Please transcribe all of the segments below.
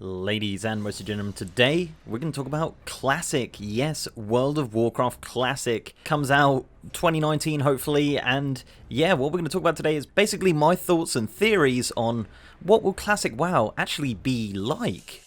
Ladies and most gentlemen, today we're going to talk about Classic. Yes, World of Warcraft Classic comes out 2019 hopefully, and yeah, what we're going to talk about today is basically my thoughts and theories on what will Classic WoW actually be like.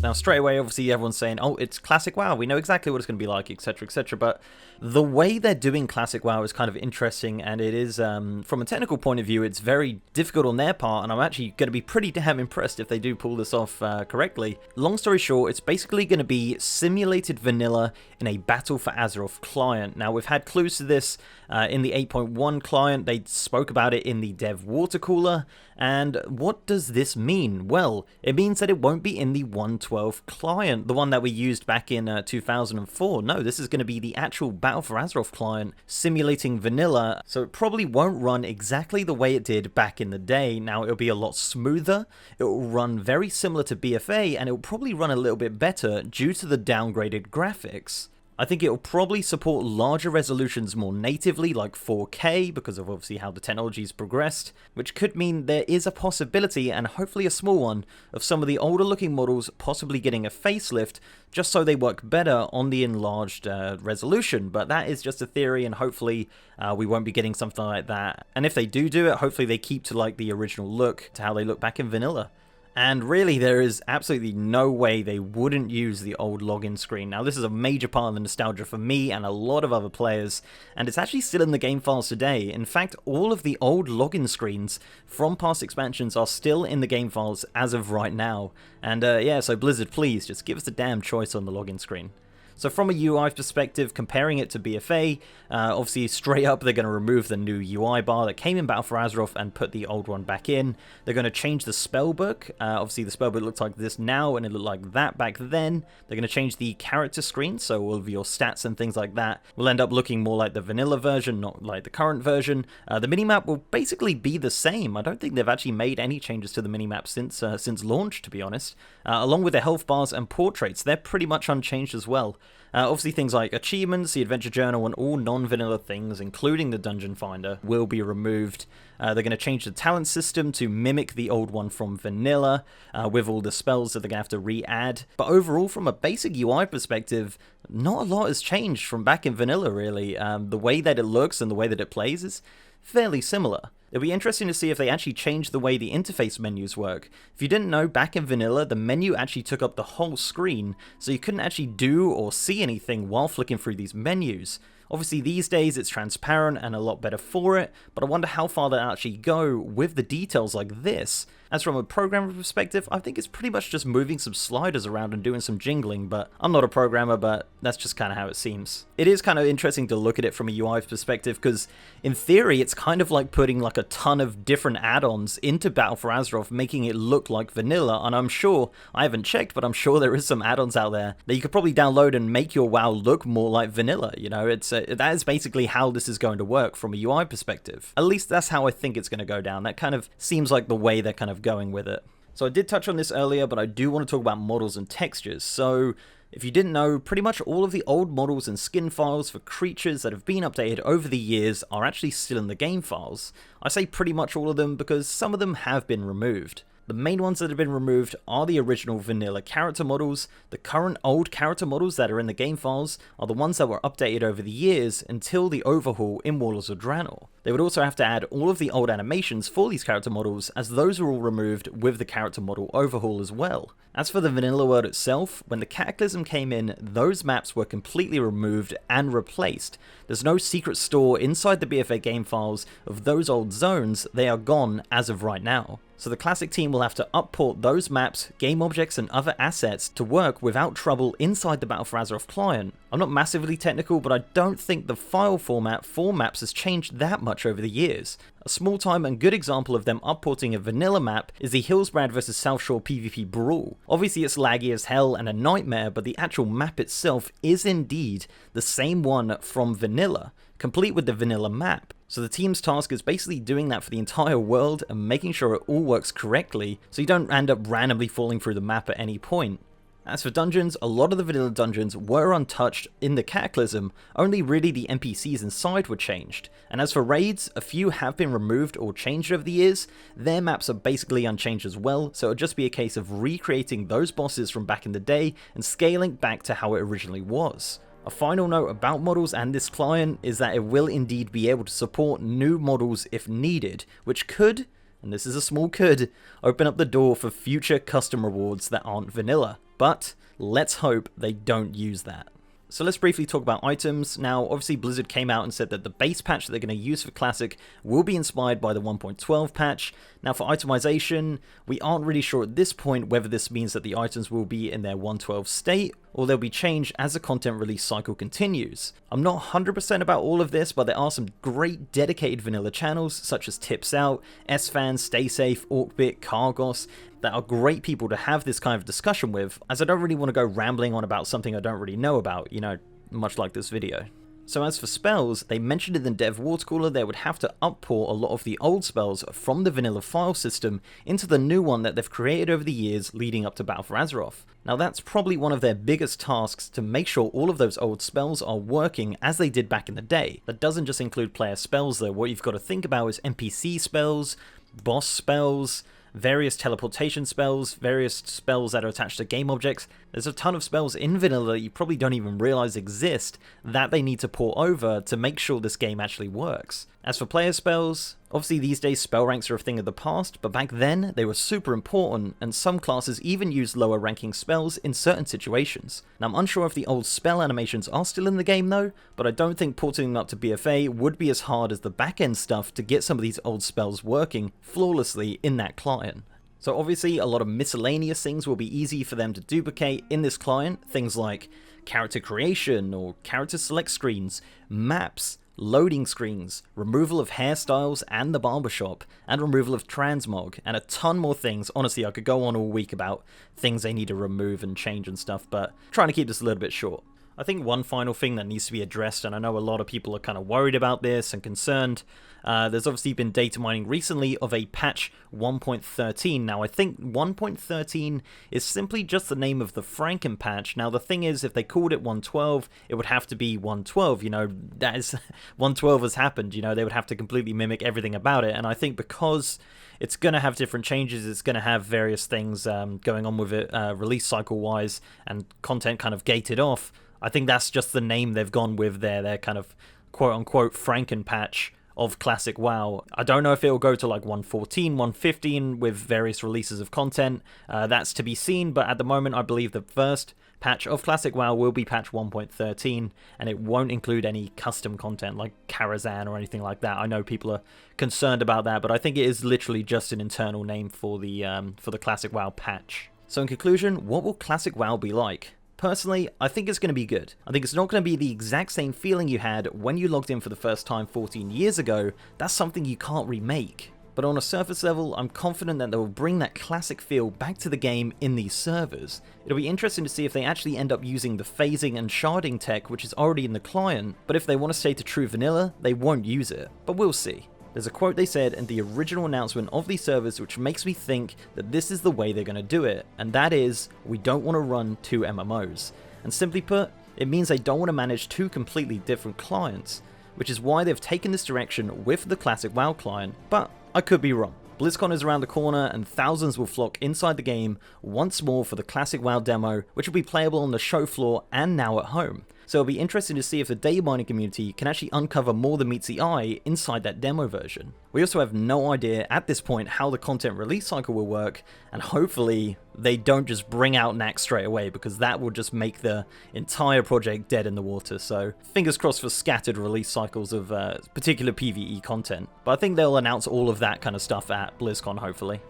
Now straight away, obviously everyone's saying, oh, it's Classic WoW, we know exactly what it's going to be like, etc, etc, but the way they're doing Classic WoW is kind of interesting, and it is, from a technical point of view, it's very difficult on their part, and I'm actually going to be pretty damn impressed if they do pull this off correctly. Long story short, it's basically going to be simulated vanilla in a Battle for Azeroth client. Now, we've had clues to this in the 8.1 client, they spoke about it in the dev water cooler, and what does this mean? Well, it means that it won't be in the 1.12 client, the one that we used back in 2004. No, this is going to be the actual Battle for Azeroth client simulating vanilla, so it probably won't run exactly the way it did back in the day. Now, it'll be a lot smoother, it will run very similar to BFA, and it will probably run a little bit better due to the downgraded graphics. I think it will probably support larger resolutions more natively, like 4K, because of obviously how the technology's progressed, which could mean there is a possibility, and hopefully a small one, of some of the older looking models possibly getting a facelift, just so they work better on the enlarged resolution. But that is just a theory, and hopefully we won't be getting something like that. And if they do it, hopefully they keep to like the original look, to how they look back in vanilla. And really, there is absolutely no way they wouldn't use the old login screen. Now, this is a major part of the nostalgia for me and a lot of other players, and it's actually still in the game files today. In fact, all of the old login screens from past expansions are still in the game files as of right now. And yeah, so Blizzard, please, just give us a damn choice on the login screen. So from a UI perspective, comparing it to BFA, obviously straight up they're going to remove the new UI bar that came in Battle for Azeroth and put the old one back in. They're going to change the spellbook. Obviously the spellbook looks like this now and it looked like that back then. They're going to change the character screen, so all of your stats and things like that will end up looking more like the vanilla version, not like the current version. The minimap will basically be the same. I don't think they've actually made any changes to the minimap since launch, to be honest. Along with the health bars and portraits, they're pretty much unchanged as well. Obviously things like achievements, the adventure journal, and all non-vanilla things, including the dungeon finder, will be removed. They're going to change the talent system to mimic the old one from vanilla, with all the spells that they're going to have to re-add. But overall, from a basic UI perspective, not a lot has changed from back in vanilla, really. The way that it looks and the way that it plays is fairly similar. It'll be interesting to see if they actually change the way the interface menus work. If you didn't know, back in vanilla, the menu actually took up the whole screen, so you couldn't actually do or see anything while flicking through these menus. Obviously these days it's transparent and a lot better for it, but I wonder how far they'll actually go with the details like this. As from a programmer perspective, I think it's pretty much just moving some sliders around and doing some jingling, but I'm not a programmer, but that's just kind of how it seems. It is kind of interesting to look at it from a UI perspective, because in theory it's kind of like putting like a ton of different add-ons into Battle for Azeroth, making it look like vanilla, and I'm sure, I haven't checked, but I'm sure there is some add-ons out there that you could probably download and make your WoW look more like vanilla, you know. That is basically how this is going to work from a UI perspective. At least that's how I think it's going to go down. That kind of seems like the way they're kind of going with it. So I did touch on this earlier, but I do want to talk about models and textures. So if you didn't know, pretty much all of the old models and skin files for creatures that have been updated over the years are actually still in the game files. I say pretty much all of them because some of them have been removed. The main ones that have been removed are the original vanilla character models. The current old character models that are in the game files are the ones that were updated over the years until the overhaul in Warlords of Draenor. They would also have to add all of the old animations for these character models, as those are all removed with the character model overhaul as well. As for the vanilla world itself, when the Cataclysm came in, those maps were completely removed and replaced. There's no secret store inside the BFA game files of those old zones, they are gone as of right now. So the Classic team will have to upport those maps, game objects, and other assets to work without trouble inside the Battle for Azeroth client. I'm not massively technical, but I don't think the file format for maps has changed that much over the years. A small time and good example of them upporting a vanilla map is the Hillsbrad vs South Shore PvP Brawl. Obviously it's laggy as hell and a nightmare, but the actual map itself is indeed the same one from vanilla, complete with the vanilla map. So the team's task is basically doing that for the entire world and making sure it all works correctly, so you don't end up randomly falling through the map at any point. As for dungeons, a lot of the vanilla dungeons were untouched in the Cataclysm, only really the NPCs inside were changed. And as for raids, a few have been removed or changed over the years. Their maps are basically unchanged as well, so it'll just be a case of recreating those bosses from back in the day and scaling back to how it originally was. A final note about models and this client is that it will indeed be able to support new models if needed, which could, and this is a small could, open up the door for future custom rewards that aren't vanilla. But let's hope they don't use that. So let's briefly talk about items. Now, obviously Blizzard came out and said that the base patch that they're going to use for Classic will be inspired by the 1.12 patch. Now for itemization, we aren't really sure at this point whether this means that the items will be in their 1.12 state, or they'll be changed as the content release cycle continues. I'm not 100% about all of this, but there are some great dedicated vanilla channels, such as Tips Out, S-Fans, Stay Safe, Orkbit, Cargos, that are great people to have this kind of discussion with, as I don't really want to go rambling on about something I don't really know about, you know, much like this video. So as for spells, they mentioned in the dev watercooler they would have to upport a lot of the old spells from the vanilla file system into the new one that they've created over the years leading up to Battle for Azeroth. Now that's probably one of their biggest tasks, to make sure all of those old spells are working as they did back in the day. That doesn't just include player spells though. What you've got to think about is NPC spells, boss spells, various teleportation spells, various spells that are attached to game objects. There's a ton of spells in vanilla that you probably don't even realize exist that they need to port over to make sure this game actually works. As for player spells, obviously these days spell ranks are a thing of the past, but back then they were super important, and some classes even used lower ranking spells in certain situations. Now I'm unsure if the old spell animations are still in the game though, but I don't think porting them up to BFA would be as hard as the back end stuff to get some of these old spells working flawlessly in that client. So obviously a lot of miscellaneous things will be easy for them to duplicate in this client, things like character creation or character select screens, maps, loading screens, removal of hairstyles and the barbershop, and removal of transmog, and a ton more things. Honestly, I could go on all week about things they need to remove and change and stuff, but I'm trying to keep this a little bit short. I think one final thing that needs to be addressed, and I know a lot of people are kind of worried about this and concerned, there's obviously been data mining recently of a patch 1.13. Now I think 1.13 is simply just the name of the Franken Patch. Now the thing is, if they called it 112, it would have to be 112, you know, that is, 112 has happened, you know, they would have to completely mimic everything about it, and I think because it's going to have different changes, it's going to have various things going on with it release cycle wise, and content kind of gated off, I think that's just the name they've gone with there, their kind of quote-unquote Franken Patch of Classic WoW. I don't know if it'll go to like 114, 115 with various releases of content. That's to be seen, but at the moment I believe the first patch of Classic WoW will be patch 1.13, and it won't include any custom content like Karazhan or anything like that. I know people are concerned about that, but I think it is literally just an internal name for the Classic WoW patch. So in conclusion, what will Classic WoW be like? Personally, I think it's going to be good. I think it's not going to be the exact same feeling you had when you logged in for the first time 14 years ago. That's something you can't remake. But on a surface level, I'm confident that they will bring that classic feel back to the game in these servers. It'll be interesting to see if they actually end up using the phasing and sharding tech which is already in the client, but if they want to stay to true vanilla, they won't use it. But we'll see. There's a quote they said in the original announcement of these servers which makes me think that this is the way they're going to do it, and that is, we don't want to run two MMOs. And simply put, it means they don't want to manage two completely different clients, which is why they've taken this direction with the Classic WoW client, but I could be wrong. BlizzCon is around the corner and thousands will flock inside the game once more for the Classic WoW demo, which will be playable on the show floor and now at home. So it'll be interesting to see if the data mining community can actually uncover more than meets the eye inside that demo version. We also have no idea at this point how the content release cycle will work, and hopefully they don't just bring out Nax straight away, because that will just make the entire project dead in the water. So fingers crossed for scattered release cycles of particular PvE content. But I think they'll announce all of that kind of stuff at BlizzCon hopefully.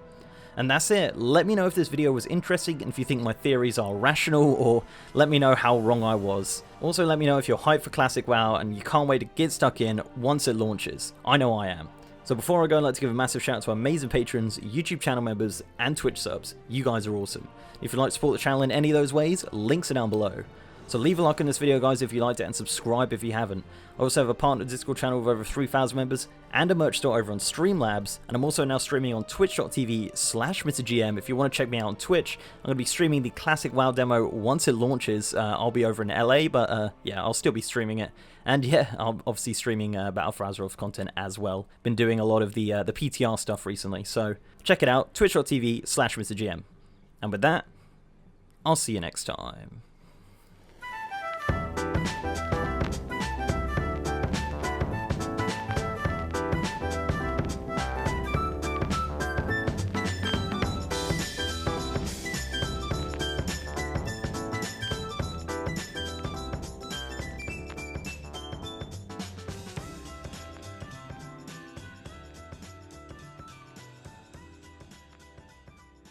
And that's it. Let me know if this video was interesting and if you think my theories are rational, or let me know how wrong I was. Also let me know if you're hyped for Classic WoW and you can't wait to get stuck in once it launches. I know I am. So before I go, I'd like to give a massive shout out to our amazing patrons, YouTube channel members, and Twitch subs. You guys are awesome. If you'd like to support the channel in any of those ways, links are down below. So leave a like on this video, guys, if you liked it, and subscribe if you haven't. I also have a partner Discord channel with over 3,000 members and a merch store over on Streamlabs, and I'm also now streaming on twitch.tv/MrGM. If you want to check me out on Twitch, I'm going to be streaming the classic WoW demo once it launches. I'll be over in LA, but yeah, I'll still be streaming it. And yeah, I'm obviously streaming Battle for Azeroth content as well. Been doing a lot of the PTR stuff recently, so check it out, twitch.tv/MrGM. And with that, I'll see you next time.